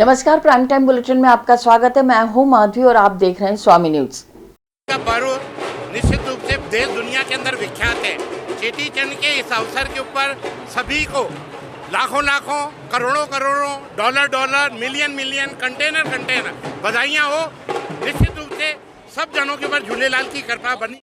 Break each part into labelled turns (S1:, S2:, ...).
S1: नमस्कार, prime time bulletin में आपका स्वागत है। मैं हूं माधवी और आप देख रहे हैं स्वामी न्यूज।
S2: का पर्व निश्चित रूप से देश दुनिया के अंदर विख्यात है। चेटी चंद के इस अवसर के ऊपर सभी को लाखों लाखों करोड़ों करोड़ों dollar dollar million million container container बधाइयाँ हो। निश्चित रूप से सब जनों के ऊपर झूलेलाल की कृपा बनी।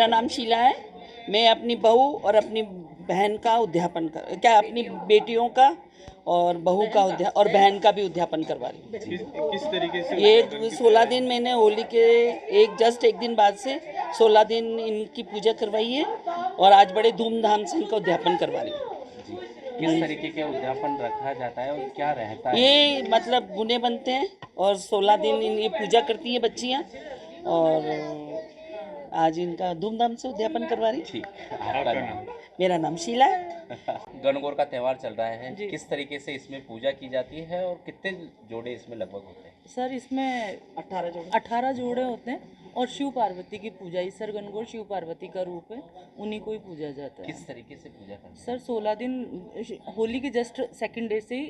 S3: मेरा नाम शीला है। मैं अपनी बहू और अपनी बहन का उद्यापन अपनी बेटियों का और बहू का और बहन का भी उद्यापन करवा रही हूँ।
S4: किस तरीके से
S3: ये 16 दिन मैंने होली के एक दिन बाद से 16 दिन इनकी पूजा करवाई है और आज बड़े धूमधाम से इनका उद्यापन करवा रही हूँ।
S4: किस तरीके के उद्यापन रखा जाता है और क्या रहता है?
S3: ये मतलब गुने बनते हैं और 16 दिन ये पूजा करती हैं बच्चियाँ और आज इनका धूमधाम से उद्यापन करवा रही।
S4: ठीक, आपका नाम?
S3: मेरा नाम शीला है।
S4: गणगौर का त्यौहार चल रहा है, किस तरीके से इसमें पूजा की जाती है और कितने जोड़े इसमें लगभग होते हैं?
S5: सर इसमें 18 जोड़े होते हैं और शिव पार्वती की पूजा, इस सर गणगौर शिव पार्वती का रूप है, उन्हीं को ही पूजा जाता है।
S4: किस तरीके से पूजा करते हैं?
S5: सर 16 दिन होली के जस्ट सेकंड डे से ही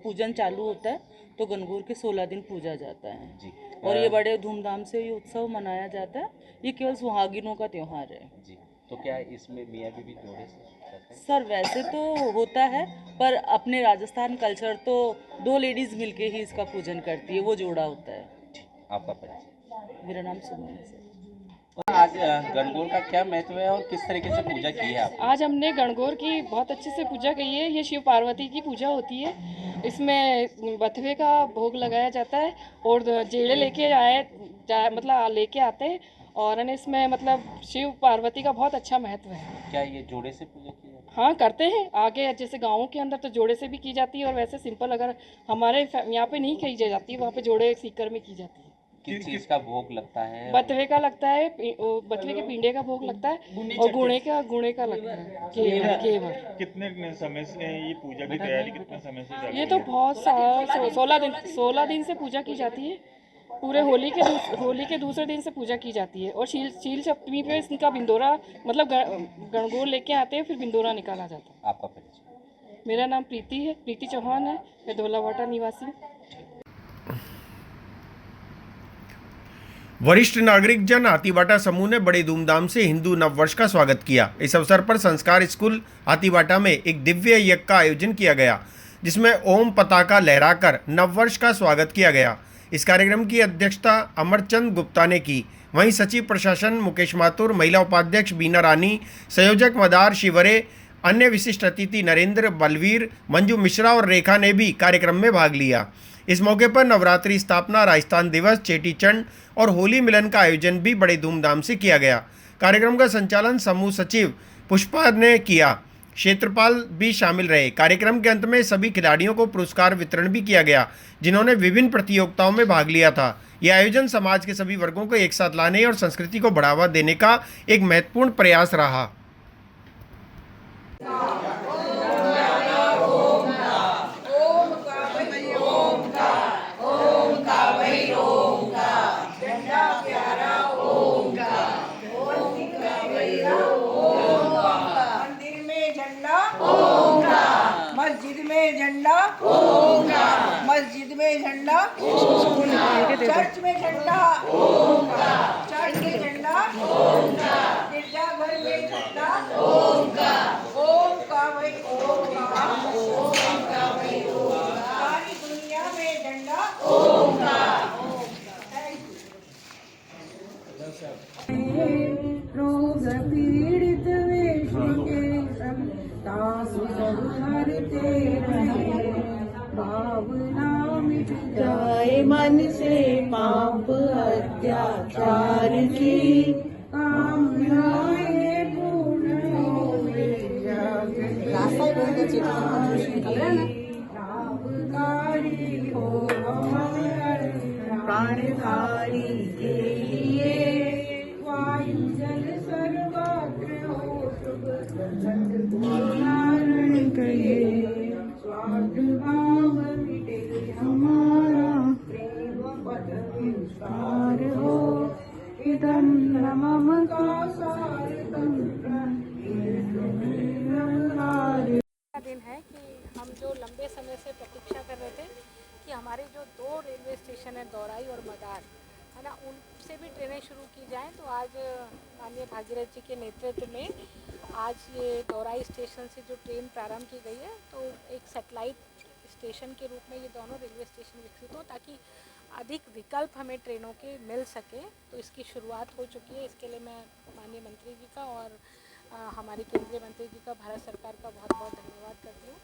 S5: पूजन चालू होता है, तो गणगौर के 16 दिन पूजा जाता है
S4: जी।
S5: और ये बड़े धूमधाम से ये उत्सव मनाया जाता है। ये केवल सुहागिनों का त्यौहार है
S4: जी, तो क्या इसमें मियाँ बीवी जोड़े से करते हैं?
S5: सर। वैसे तो होता है पर अपने राजस्थान कल्चर तो 2 लेडीज़ मिलके ही इसका पूजन करती है, वो जोड़ा होता है।
S4: आपका परिचय?
S5: मेरा नाम सुमन है सर।
S4: आज गणगौर का क्या महत्व है और किस तरीके से पूजा की है आप?
S6: आज हमने गणगौर की बहुत अच्छे से पूजा की है। ये शिव पार्वती की पूजा होती है। इसमें बथुए का भोग लगाया जाता है और जेड़े मतलब लेके आते हैं और इसमें मतलब शिव पार्वती का बहुत अच्छा महत्व है।
S4: क्या ये जोड़े से पूजा की जाती
S6: हाँ करते हैं। आगे जैसे गाँवों के अंदर तो जोड़े से भी की जाती है और वैसे सिंपल अगर हमारे यहाँ पे नहीं की जाती है, वहाँ पे जोड़े सीकर में की जाती है।
S4: किस चीज़ का भोग लगता है?
S6: बथुए का लगता है, बथुए के पिंडे का भोग लगता है और गुणे का लगता है, केवर।
S7: कितने समय से ये पूजा की तैयारी कितने समय से चल
S6: ये तो बहुत 16 दिन से पूजा की जाती है। पूरे होली के दूसरे दिन से पूजा की जाती है और शील सप्तमी पे इनका बिंदोरा मतलब गणगौर लेके आते हैं, फिर बिंदोरा निकाला जाता है।
S4: आपका परिचय?
S6: मेरा नाम प्रीति है, प्रीति चौहान है, मैं धोलावाटा निवासी हूँ।
S8: वरिष्ठ नागरिक जन हाथीवाटा समूह ने बड़े धूमधाम से हिंदू नववर्ष का स्वागत किया। इस अवसर पर संस्कार स्कूल हाथीवाटा में एक दिव्य यज्ञ का आयोजन किया गया, जिसमें ओम पताका लहराकर नववर्ष का स्वागत किया गया। इस कार्यक्रम की अध्यक्षता अमरचंद गुप्ता ने की। वहीं सचिव प्रशासन मुकेश माथुर, महिला उपाध्यक्ष बीना रानी, संयोजक मदार शिवरे, अन्य विशिष्ट अतिथि नरेंद्र, बलवीर, मंजू मिश्रा और रेखा ने भी कार्यक्रम में भाग लिया। इस मौके पर नवरात्रि स्थापना, राजस्थान दिवस, चेटीचंड और होली मिलन का आयोजन भी बड़े धूमधाम से किया गया। कार्यक्रम का संचालन समूह सचिव पुष्पा ने किया। क्षेत्रपाल भी शामिल रहे। कार्यक्रम के अंत में सभी खिलाड़ियों को पुरस्कार वितरण भी किया गया, जिन्होंने विभिन्न प्रतियोगिताओं में भाग लिया था। यह आयोजन समाज के सभी वर्गों को एक साथ लाने और संस्कृति को बढ़ावा देने का एक महत्वपूर्ण प्रयास रहा।
S9: मस्जिद में झंडा ओंकार, मस्जिद में झंडा ओंकार, चर्च में झंडा ओंकार, चर्च में झंडा ओंकार, गिरजाघर में झंडा ओंकार, ओम का वही ओंकार, ओम का वही ओंकार, सारी दुनिया में झंडा ओंकार। रोग पीड़ित विश्व के तासु सब हरते रहे, भावना मिट जाए मन से पाप अत्याचार की, कामनाएं पूर्ण होवे लाभकारी हो हमारे प्राणधारी के लिए, वायु जल सर्वत्र हो शुभ नारायण कहे, स्वार्थ भाव मिटे हमारा, प्रेम पद विस्तार हो, इदं नमः का सारतम
S10: दिन है कि हम जो लंबे समय से प्रतीक्षा कर रहे थे कि हमारे जो 2 रेलवे स्टेशन है दौराई और मदार है ना, उनसे भी ट्रेनें शुरू की जाएं, तो आज माननीय भागीरथ जी के नेतृत्व में आज ये दौराई स्टेशन से जो ट्रेन प्रारंभ की गई है, तो एक सैटेलाइट स्टेशन के रूप में ये दोनों रेलवे स्टेशन विकसित हो, ताकि अधिक विकल्प हमें ट्रेनों के मिल सके, तो इसकी शुरुआत हो चुकी है। इसके लिए मैं माननीय मंत्री जी का और हमारे केंद्रीय मंत्री जी का, भारत सरकार का बहुत बहुत धन्यवाद करती हूँ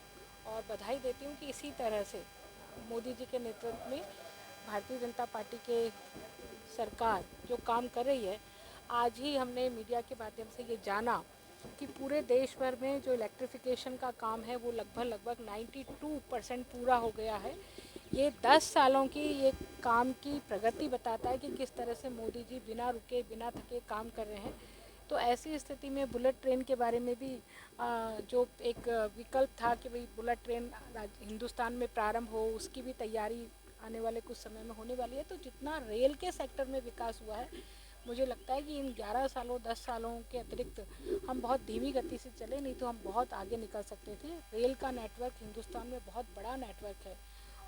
S10: और बधाई देती हूँ कि इसी तरह से मोदी जी के नेतृत्व में भारतीय जनता पार्टी के सरकार जो काम कर रही है। आज ही हमने मीडिया के माध्यम से ये जाना कि पूरे देश भर में जो इलेक्ट्रिफिकेशन का काम है वो लगभग 92% पूरा हो गया है। ये 10 सालों की ये काम की प्रगति बताता है कि किस तरह से मोदी जी बिना रुके बिना थके काम कर रहे हैं। तो ऐसी स्थिति में बुलेट ट्रेन के बारे में भी जो एक विकल्प था कि भाई बुलेट ट्रेन हिंदुस्तान में प्रारंभ हो, उसकी भी तैयारी आने वाले कुछ समय में होने वाली है। तो जितना रेल के सेक्टर में विकास हुआ है, मुझे लगता है कि इन 11 सालों 10 सालों के अतिरिक्त हम बहुत धीमी गति से चले, नहीं तो हम बहुत आगे निकल सकते थे। रेल का नेटवर्क हिंदुस्तान में बहुत बड़ा नेटवर्क है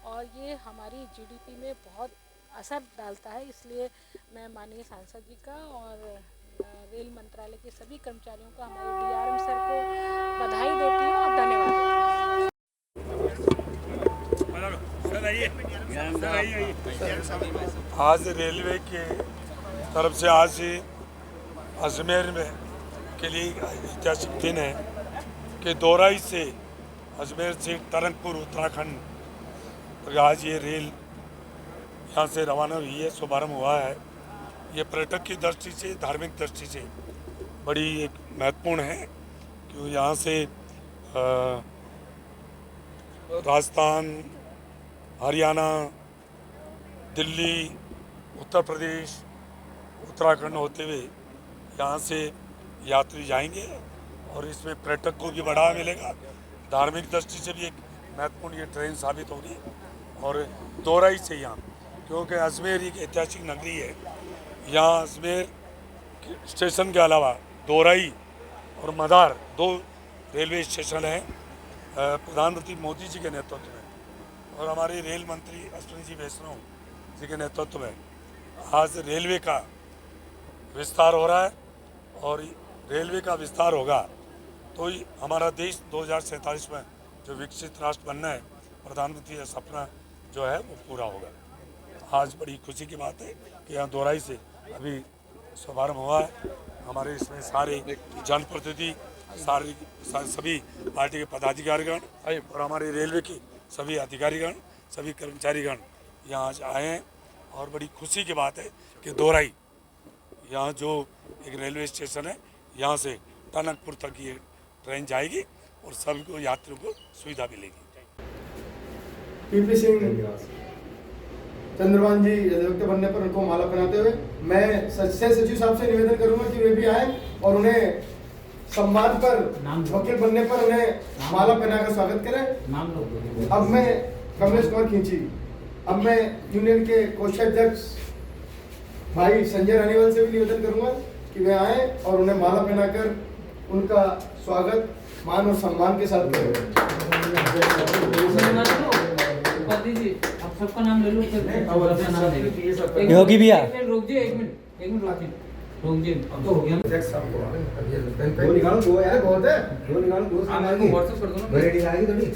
S10: और ये हमारी जीडीपी में बहुत असर डालता है। इसलिए मैं माननीय सांसद जी का और रेल मंत्रालय के सभी कर्मचारियों का, हमारे डीआरएम सर को बधाई देती हूँ और धन्यवाद देती हूँ।
S11: आज रेलवे के तरफ से आज अजमेर में के लिए ऐतिहासिक दिन है कि दोराई से अजमेर से तरनपुर उत्तराखंड तक आज ये रेल यहाँ से रवाना हुई है, शुभारम्भ हुआ है। ये पर्यटक की दृष्टि से, धार्मिक दृष्टि से बड़ी एक महत्वपूर्ण है क्योंकि यहाँ से राजस्थान, हरियाणा, दिल्ली, उत्तर प्रदेश, उत्तराखंड होते हुए यहाँ से यात्री जाएंगे और इसमें पर्यटक को भी बढ़ावा मिलेगा। धार्मिक दृष्टि से भी एक महत्वपूर्ण ये ट्रेन साबित होगी और दोराई से यहाँ, क्योंकि अजमेर एक ऐतिहासिक नगरी है। यहाँ अजमेर स्टेशन के अलावा दोराई और मदार 2 रेलवे स्टेशन हैं प्रधानमंत्री मोदी जी के नेतृत्व में और हमारे रेल मंत्री अश्विनी जी वैष्णव जी के नेतृत्व में आज रेलवे का विस्तार हो रहा है और रेलवे का विस्तार होगा तो ही हमारा देश 2047 में जो विकसित राष्ट्र बनना है, प्रधानमंत्री का सपना जो है वो पूरा होगा। आज बड़ी खुशी की बात है कि यहाँ दोराई से अभी शुभारम्भ हुआ है। हमारे इसमें सारे जनप्रतिनिधि, सभी पार्टी के पदाधिकारीगण और हमारे रेलवे के सभी अधिकारीगण, सभी कर्मचारीगण यहाँ आज आए हैं और बड़ी खुशी की बात है कि दोराई यहाँ जो एक रेलवे स्टेशन है, यहाँ से टनकपुर तक ये ट्रेन जाएगी और सभी को यात्रियों को सुविधा मिलेगी।
S12: पीपी सिंह चंद्रभान जी अधिवक्ता बनने पर उनको माला पहनाते हुए मैं सचिव साहब से निवेदन करूंगा कि वे भी आए और उन्हें सम्मान पर, वकील बनने पर उन्हें माला पहनाकर स्वागत करें। अब मैं कमलेश कुमार खींची, अब मैं यूनियन के कोषाध्यक्ष भाई संजय रानीवाल से भी निवेदन करूंगा कि वे आए और उन्हें माला पहनाकर उनका स्वागत मान और सम्मान के साथ करें।
S5: आप सबका नाम ले लो,
S12: योगी भैया
S5: रोक जी, एक मिनट रोक जी, अब तो हो गया।
S12: दो निकालो, दो यार बहुत है, दो निकालो, दो
S5: आपको व्हाट्सएप कर दो ना,
S12: रेडी आएगी थोड़ी।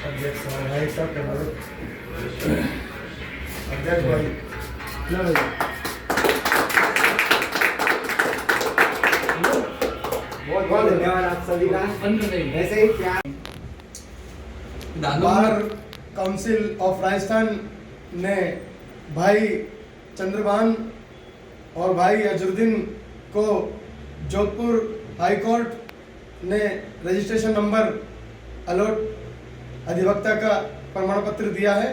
S12: अध्यक्ष भाई बहुत बहुत धन्यवाद आप सभी का। ऐसे ही प्यार। बार काउंसिल ऑफ राजस्थान ने भाई चंद्रभान और भाई अजरुद्दीन को जोधपुर हाई कोर्ट ने रजिस्ट्रेशन नंबर अलॉट अधिवक्ता का प्रमाण पत्र दिया है।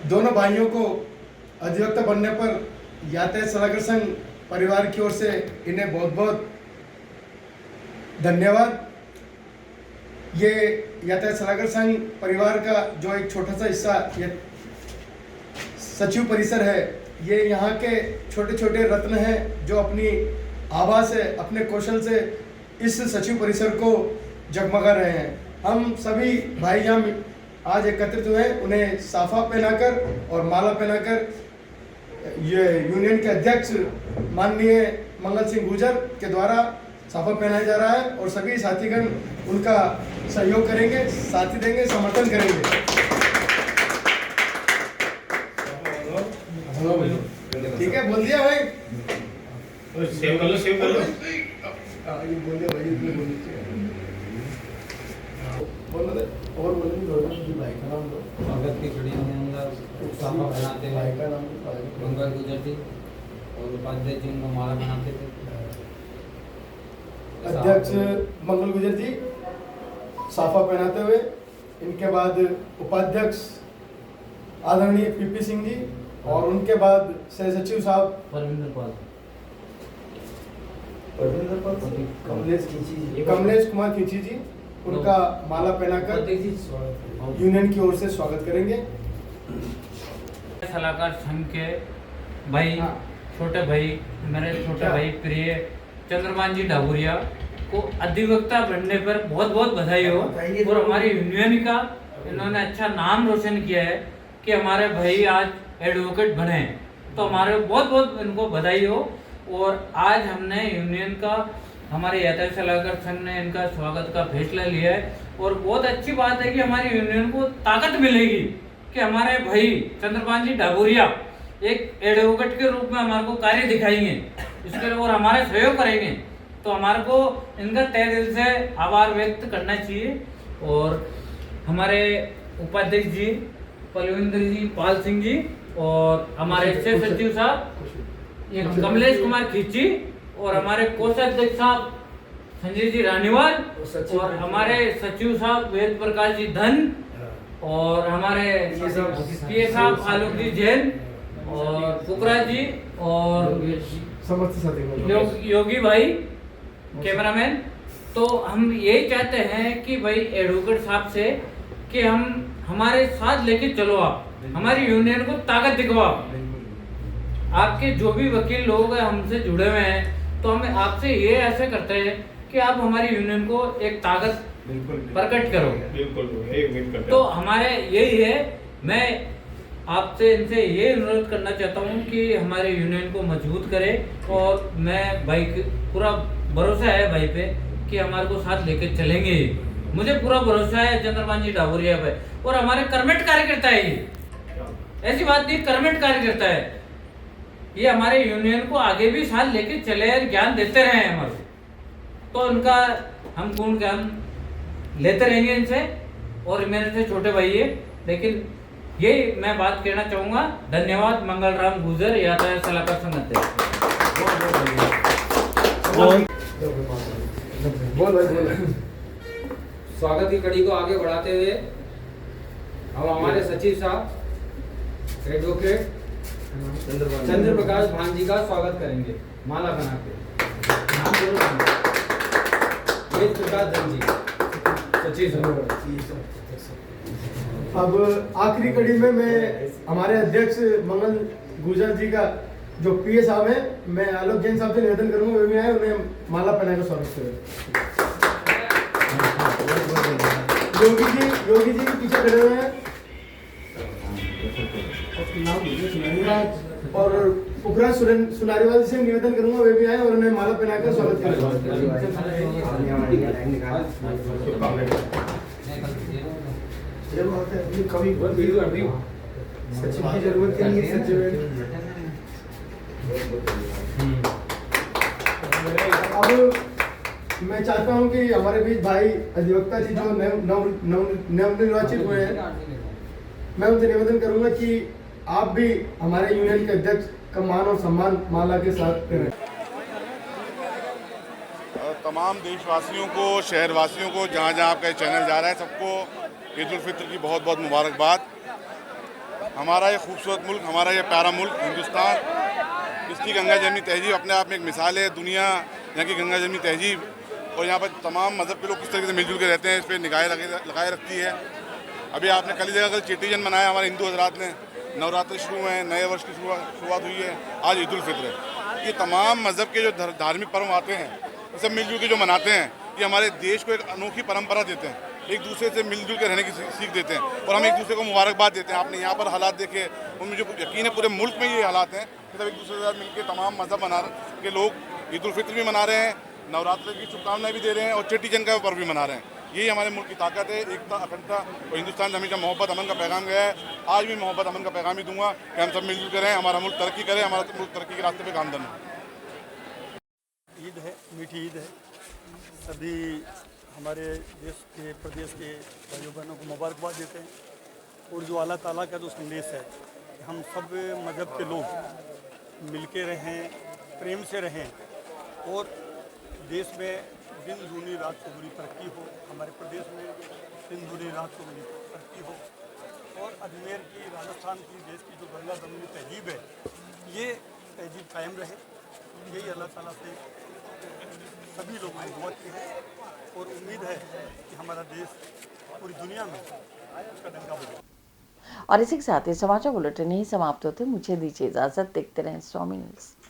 S12: दोनों भाइयों को अधिवक्ता बनने पर यातायात सलाहकार संघ परिवार की ओर से इन्हें बहुत बहुत धन्यवाद। ये यातायात सलाहकार संघ परिवार का जो एक छोटा सा हिस्सा ये सचिव परिसर है, ये यहाँ के छोटे छोटे रत्न हैं जो अपनी आभा से, अपने कौशल से इस सचिव परिसर को जगमगा रहे हैं। हम सभी भाई यहाँ आज एकत्रित हुए, उन्हें साफा पहनाकर और माला पहनाकर ये यूनियन के अध्यक्ष माननीय मंगल सिंह गुर्जर के द्वारा साफा पहनाया जा रहा है और सभी साथीगण उनका सहयोग करेंगे, साथी देंगे, समर्थन करेंगे। ठीक है, बोल दिया भाई।
S7: सेव कर लो, सेव कर लो।
S12: ये बोल दिया भाई, इतने बोल दीजिए। और बोलेंगे भाई का नाम दो।
S13: स्वागत की कड़ी में अंदर साफा बनाते हैं,
S12: भाई का नाम
S13: मंगल गुजरती और उपाध्यक्ष जी को माला बनाते थे।
S12: अध्यक्ष मंगल गुजर जी साफा पहनाते हुए, इनके बाद उपाध्यक्ष आदरणीय पीपी सिंह जी और उनके बाद सह सचिव साहब
S13: परविंदर पाल,
S12: कमलेश कुमार खींची जी, उनका माला पहनाकर यूनियन की ओर से स्वागत करेंगे।
S13: सलाहकार संघ के भाई, छोटे भाई, मेरे छोटे भाई प्रिय चंद्रमान जी डाबुरिया को अधिवक्ता बनने पर बहुत बहुत बधाई हो। और हमारी यूनियन का इन्होंने अच्छा नाम रोशन किया है कि हमारे भाई आज एडवोकेट बने, तो हमारे बहुत बहुत इनको बधाई हो। और आज हमने यूनियन का, हमारे यातायात सलाहकार संघ ने इनका स्वागत का फैसला लिया है। और बहुत अच्छी बात है कि हमारी यूनियन को ताकत मिलेगी कि हमारे भाई चंद्रपाल जी डाबुरिया एक एडवोकेट के रूप में हमारे को कार्य दिखाएंगे इसके लिए और हमारे सहयोग करेंगे, तो हमारे को इनका तहे दिल से आभार व्यक्त करना चाहिए। और हमारे उपाध्यक्ष जी पलविंदर जी पाल सिंह जी और हमारे सह सचिव साहब कमलेश कुमार खींची और हमारे कोषाध्यक्ष साहब संजय जी रानीवाल और हमारे सचिव साहब वेद प्रकाश जी धन और हमारे पीए साहब आलोक जी जैन और फुकरा जी और योगी भाई कैमरामैन। तो हम यही चाहते हैं कि भाई एडवोकेट साहब से कि हम हमारे साथ लेके चलो, आप हमारी यूनियन को ताकत दिखवाओ। आपके जो भी वकील लोग हैं हमसे जुड़े हुए हैं, तो हम आपसे ये ऐसे करते हैं कि आप हमारी यूनियन को एक ताकत प्रकट करो।
S7: बिल्कुल।
S13: तो हमारे यही है, मैं आपसे इनसे ये अनुरोध करना चाहता हूँ कि हमारे यूनियन को मजबूत करें। और मैं भाई पूरा भरोसा है भाई पे कि हमारे को साथ लेके चलेंगे। मुझे पूरा भरोसा है चंद्रपाल जी डाबुरिया पे। और हमारे कर्मठ कार्यकर्ता है, ये ऐसी बात नहीं, कर्मठ कार्यकर्ता है ये, हमारे यूनियन को आगे भी साथ लेके चले, ज्ञान देते रहे हमारे। तो उनका हम गुण ज्ञान लेते रहेंगे इनसे। और मेरे से छोटे भाई है, लेकिन ये मैं बात कहना चाहूँगा। धन्यवाद। मंगल राम गुजर, यातायात सलाहकार संघ अध्यक्ष। स्वागत की कड़ी को आगे बढ़ाते हुए हम हमारे सचिव साहब एडवोकेट चंद्र प्रकाश भान जी का स्वागत करेंगे माला बना के। नाम बोलो। वेद प्रकाश धन जी, सचिव।
S12: अब आखिरी कड़ी में मैं हमारे अध्यक्ष मंगल गुजर जी का जो पीए साहब है, मैं आलोक जैन साहब से निवेदन करूंगा वे भी आए, उन्हें माला पहनाकर स्वागत करें। योगी जी के पीछे खड़े हुए हैं और पुखराज सुनारीवाल से निवेदन करूंगा वे भी आए और उन्हें माला पहनाकर स्वागत करें। सचिव की जरूरत नहीं है, सचिव। अब मैं चाहता हूं कि हमारे बीच भाई अधिवक्ता जी जो नवनिर्वाचित हुए हैं, मैं उनसे निवेदन करूंगा कि आप भी हमारे यूनियन के अध्यक्ष का मान और सम्मान माला के साथ करें।
S11: तमाम देशवासियों को, शहरवासियों को, जहाँ जहाँ आपका चैनल जा रहा है, सबको ईद उल फित्र की बहुत बहुत मुबारकबाद। हमारा ये खूबसूरत मुल्क, हमारा ये प्यारा मुल्क हिंदुस्तान, इसकी गंगा जमनी तहजीब अपने आप में एक मिसाल है। दुनिया यहाँ की गंगा जमनी तहजीब और यहाँ पर तमाम मज़हब के लोग किस तरीके से मिलजुल के रहते हैं, इस पर निगाहें लगाए रखती है। अभी आपने कल जगह कल चेटी चंद मनाया हमारे हिंदू हजरात ने, नवरात्र शुरू हुए हैं, नए वर्ष की शुरुआत हुई है, आज ईद उल फित्र है। ये तमाम मज़हब के जो धार्मिक पर्व आते हैं, ये सब मिलजुल के जो मनाते हैं, ये हमारे देश को एक अनोखी परंपरा देते हैं, एक दूसरे से मिलजुल के रहने की सीख देते हैं और हम एक दूसरे को मुबारकबाद देते हैं। आपने यहाँ पर हालात देखे, उनमें जो यकीन है पूरे मुल्क में ये हालात हैं कि सब एक दूसरे के साथ मिलकर तमाम मज़हब के लोग ईद उल फित्र भी मना रहे हैं, नवरात्र की शुभकामनाएं भी दे रहे हैं और चेटी चंद का पर्व भी मना रहे हैं। यही हमारे मुल्क की ताकत है, एकता, अखंडता। और हिंदुस्तान से हमेशा मोहब्बत अमन का पैगाम गया है। आज भी मोहब्बत अमन का पैगाम ही दूंगा कि हम सब मिलजुल कर रहें, हमारा मुल्क तरक्की करे, हमारा मुल्क तरक्की के रास्ते पे गामदन हो।
S14: ईद है, मीठी ईद है। सभी हमारे देश के, प्रदेश के भाइयों बहनों को मुबारकबाद देते हैं। और जो अल्लाह ताला का जो संदेश है कि हम सब मज़हब के लोग मिलके रहें, प्रेम से रहें और देश में दिन दूनी रात चौगुनी तरक्की हो, हमारे प्रदेश में दिन दूनी रात चौगुनी तरक्की हो और अजमेर की, राजस्थान की, देश की जो गंगा जमुनी तहजीब है, ये तहजीब कायम रहे। यही अल्लाह ताला से सभी लोगों ने दुआ की है और उम्मीद है कि हमारा देश पूरी दुनिया में उसका डंका बजे।
S1: और इसी के साथ ही समाचार बुलेटिन यही समाप्त होते। मुझे दीजिए इजाजत। देखते रहें स्वामी न्यूज़।